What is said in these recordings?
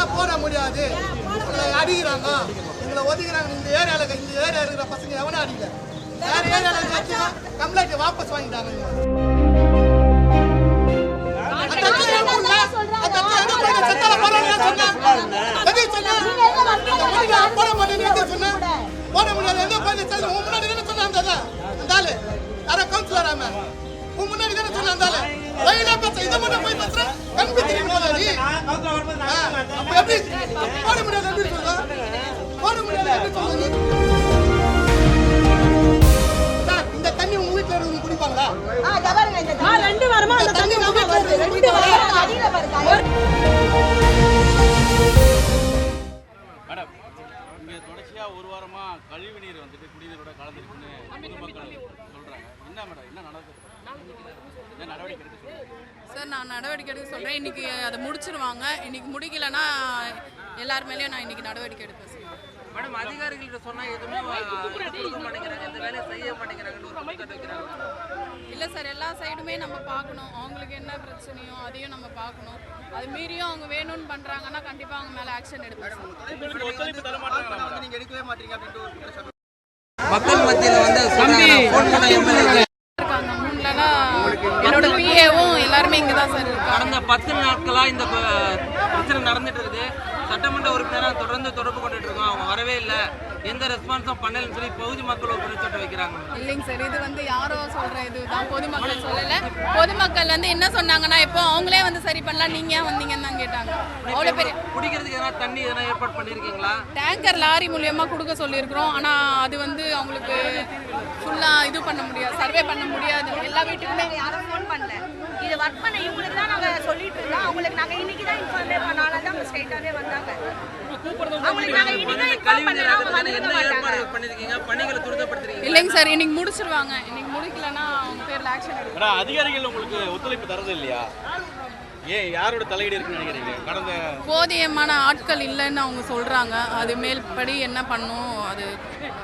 கேட்டா போட முடியாது, உங்களை அடிக்கிறாங்க, உங்களை ஒதுக்குறாங்க. இந்த ஏரியால இருக்கிற பசங்க எவனும் அடிக்கல. வேற ஏரியால கம்ப்ளைண்ட் வாபஸ் வாங்கிட்டாங்க. போட முடியாது எந்த முன்னாடி சொன்னாங்க கவுன்சிலர் முன்னாடி தானே சொன்னாங்க இதை மட்டும் போய் பேசுற கம்பி தெரியும் எப்படி போட முடியாது எப்படி சொல்ல போட முடியாது எப்படி சொல்லுங்க. இந்த தண்ணி உங்க வீட்டுல இருந்து குடிப்பாங்களா? ரெண்டு வாரமா அந்த தண்ணி தொடர்ச்சியா ஒரு வாரமா கழிவு நீர் வந்துட்டு குடிநீரோட கலந்துருக்குன்னு பொதுமக்கள் சொல்றாங்க. என்ன மேடம் என்ன நடக்குது? என்ன நடவடிக்கை எடுக்க சொல்றீங்க? சார் நான் நடவடிக்கை எடுக்க சொல்றேன். இன்னைக்கு அதை முடிச்சிருவாங்க. இன்னைக்கு முடிக்கலன்னா எல்லார் மேலேயும் நான் இன்னைக்கு நடவடிக்கை எடுப்பேன் சார். மேடம் அதிகாரிகள்கிட்ட சொன்னா எதுவுமே கொடுக்க மாட்டேங்கிறாங்க, இந்த வேலையை செய்ய மாட்டேங்கிறாங்கன்னு ஒரு குற்றச்சாட்டு வைக்கிறாங்க. இல்லை சார், எல்லா சைடுமே நம்ம பார்க்கணும். அவங்களுக்கு என்ன பிரச்சனையோ அதையும் நம்ம பார்க்கணும். அது மீறியும் அவங்க வேணும்னு பண்றாங்கன்னா கண்டிப்பா அவங்க மேல ஆக்ஷன் எடுப்பேன். மக்கள் மத்தியில வந்து இருக்காங்க மூணுலலாம் என்னோட பிஏவும் எல்லாருமே இங்கே தான் சார் இருக்காங்க. கடந்த 10 நாட்களா இந்த பிரச்சனை நடந்துட்டு இருக்குது. சட்டமன்ற உறுப்பினராக தொடர்ந்து தொடர்பு கொண்டுட்டு இருக்கோம், அவங்க வரவே இல்லை, எந்த ரெஸ்பான்ஸும் பண்ணலன்னு சொல்லி பகுதி மக்கள் ஒரு குற்றச்சாட்டு வைக்கிறாங்க. இல்லைங்க சார், இது வந்து யாரோ சொல்ற இதுதான், பொதுமக்கள் சொல்லலை. பொதுமக்கள் வந்து என்ன சொன்னாங்கன்னா இப்போ அவங்களே வந்து சரி பண்ணலாம், நீங்க ஏன் வந்தீங்கன்னு தான் கேட்டாங்க. அவ்வளோ பெரிய குடிக்கிறதுக்கு எதனா தண்ணி எதனா ஏற்பாடு பண்ணியிருக்கீங்களா? டேங்கர் லாரி மூலியமா கொடுக்க சொல்லியிருக்கிறோம். ஆனால் அது வந்து அவங்களுக்கு ஃபுல்லாக இது பண்ண முடியாது, சர்வே பண்ண முடியாது. எல்லா வீட்டுக்குமே யாரும் ஃபோன் பண்ணல. இது ஒர்க் பண்ண இவங்களுக்கு தான் நாங்கள் சொல்லிட்டு இருக்கோம். அவங்களுக்கு நாங்கள் இன்னைக்கு தான் இன்ஃபார்ம் பண்ணால தான் அவங்க ஸ்ட்ரைட்டாகவே வந்தாங்க. இல்லைங்க சார், இன்னைக்கு முடிச்சிருவாங்க. இன்னைக்கு முடிக்கலன்னா அவங்க பேர்ல ஆக்ஷன் எடுக்கும். அதிகாரிகள் உங்களுக்கு ஒத்துழைப்பு தரது இல்லையா? ஏன் யாரோட தலையீடு இருக்குன்னு நினைக்கிறீங்க? கடந்த போதியமான ஆட்கள் இல்லைன்னு அவங்க சொல்றாங்க. அது மேல்படி என்ன பண்ணும், அது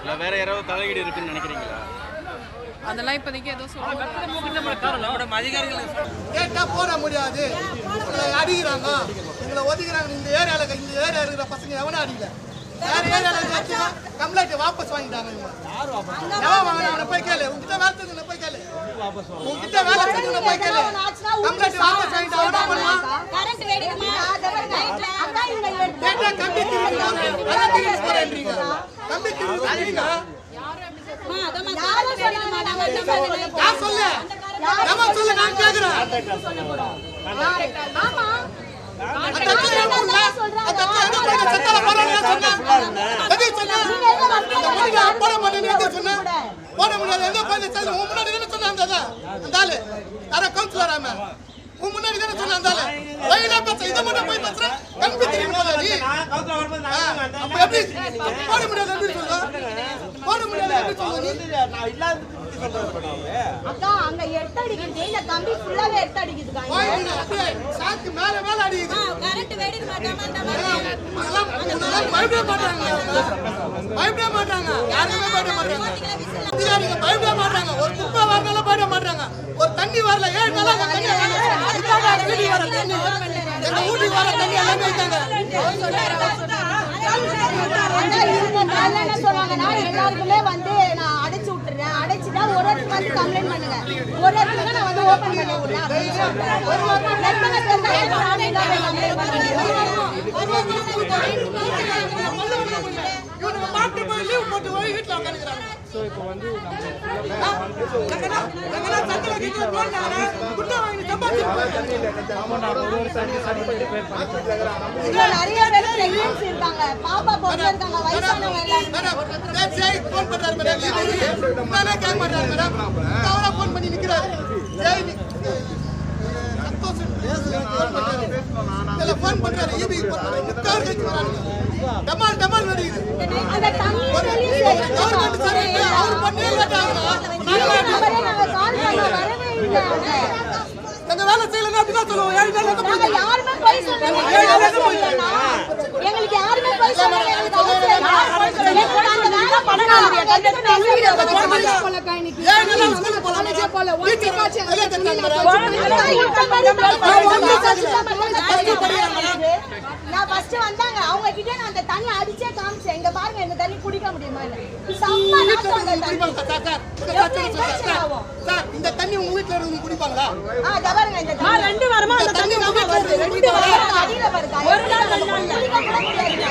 இல்லை வேற யாராவது தலையீடு இருக்குன்னு நினைக்கிறீங்களா? அதெல்லாம் இப்போதைக்கு ஏதோ சொல்லுவாங்க. கேட்டா போட முடியாது, உங்களை அடிக்கிறாங்க, உங்களை ஒதுக்குறாங்க. இந்த ஏரியால இருக்கிற பசங்க எவனும் அடிக்கல. வேற ஏரியால கம்ப்ளைண்ட் வாபஸ் வாங்கிட்டாங்க. அவனை போய் கேளு, உங்ககிட்ட வேலை செஞ்சு போய் கேளு, உங்ககிட்ட வேலை செஞ்சு போய் கேளு. கம்ப்ளைண்ட் வாபஸ் வாங்கிட்டாங்க. கேட்டா கம்பி திரும்பி போறேன்றீங்க, கம்பி திரும்பி நான் சொல்ல நான் கேக்குறேன். போட முடியாது எந்த முன்னாடி சொன்னாங்க கவுன்சிலர் முன்னாடி தானே சொன்னாங்க இதை மட்டும் போய் பேசுற கம்பி தெரியும் எப்படி போட முடியாது எப்படி சொல்ல போட முடியாது எப்படி சொல்லுங்க. அக்கா அங்க 8 அடிக்குது, இந்த கம்பி ஃபுல்லாவே 8 அடிக்குதுக்கா. சாக்கு மேல மேல அடிக்குது. கரண்ட் வேடிக்க மாட்டாம அந்த மாதிரி பயப்பட மாட்டாங்க, யாருமே பயப்பட மாட்டாங்க. அதிகாரிங்க பயப்பட மாட்டாங்க. ஒரு குப்பை வரனால பயப்பட மாட்டாங்க. ஒரு தண்ணி வரல 7 நாளா தண்ணி வர தண்ணி எங்க ஊட்டி வர தண்ணி எல்லாமே வைத்தாங்க. என்ன சொல்றாங்கன்னா எல்லாருக்குமே வந்து நான் அடைச்சு விட்டுறேன், அடைச்சுட்டா ஒரு இடத்துக்கு வந்து கம்ப்ளைண்ட் பண்ணுங்க, ஒரு இடத்துல நான் வந்து ஓபன் பண்ணி விடுறேன். நிறைய பேர் பிரெக்னன்சி இருக்காங்க, பாப்பா பொண்ணு இருக்காங்க, வயசானவங்க டமால் டமால் வருது. அந்த வேலை செய்யலன்னா அப்படிதான் சொல்லுவோம். யாருமே போய் சொல்றாங்க, எங்களுக்கு யாருமே போய் சொல்றாங்க. தான் பண்ணணும். எதுக்கு பேசுறீங்க? ஏன் நல்லா ஸ்கூலுக்கு போகலாம்? டீச்சர் வெளியே தட்டாங்க. நான் ஃபர்ஸ்ட் வந்தாங்க அவங்க கிட்ட நான் அந்த தண்ணி அடிச்சே காமிச்சேன். இங்க பாருங்க இந்த தண்ணி குடிக்க முடியுமா? செம்ம நாத்தம் அந்த தண்ணி. சார் இந்த தண்ணி உங்க வீட்ல இருந்து குடிப்பாங்களா? அத பாருங்க இந்த தண்ணி 2 வாரமா அந்த தண்ணி உங்க வீட்ல இருந்து 2 வாரமா அடியில பாருங்க. ஒரு நாள் 2 நாள் குடிக்க கூட முடியாது.